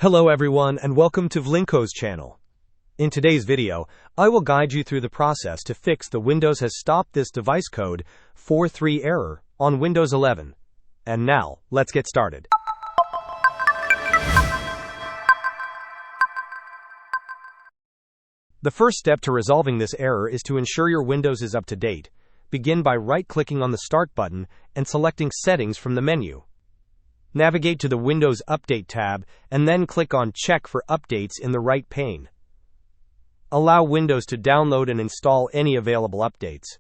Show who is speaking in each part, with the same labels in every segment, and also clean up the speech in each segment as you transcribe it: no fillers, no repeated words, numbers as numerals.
Speaker 1: Hello everyone and welcome to Vlinko's channel. In today's video, I will guide you through the process to fix the Windows has stopped this device code 43 error on Windows 11. And now, let's get started. The first step to resolving this error is to ensure your Windows is up to date. Begin by right-clicking on the Start button and selecting Settings from the menu. Navigate to the Windows Update tab and then click on Check for Updates in the right pane. Allow Windows to download and install any available updates.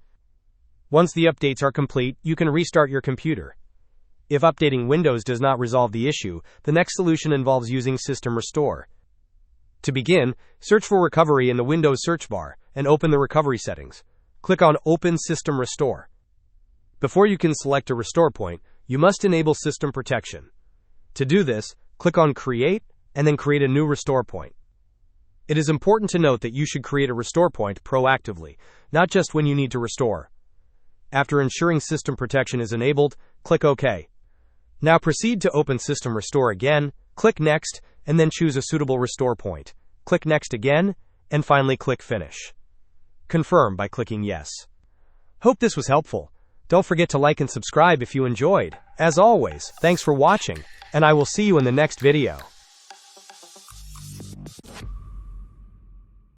Speaker 1: Once the updates are complete, you can restart your computer. If updating Windows does not resolve the issue, the next solution involves using System Restore. To begin, search for Recovery in the Windows search bar and open the recovery settings. Click on Open System Restore. Before you can select a restore point, you must enable system protection. To do this, click on Create and then create a new restore point. It is important to note that you should create a restore point proactively, not just when you need to restore. After ensuring system protection is enabled, click OK. Now proceed to open System Restore again, click Next, and then choose a suitable restore point. Click Next again, and finally click Finish. Confirm by clicking Yes. Hope this was helpful. Don't forget to like and subscribe if you enjoyed. As always, thanks for watching, and I will see you in the next video.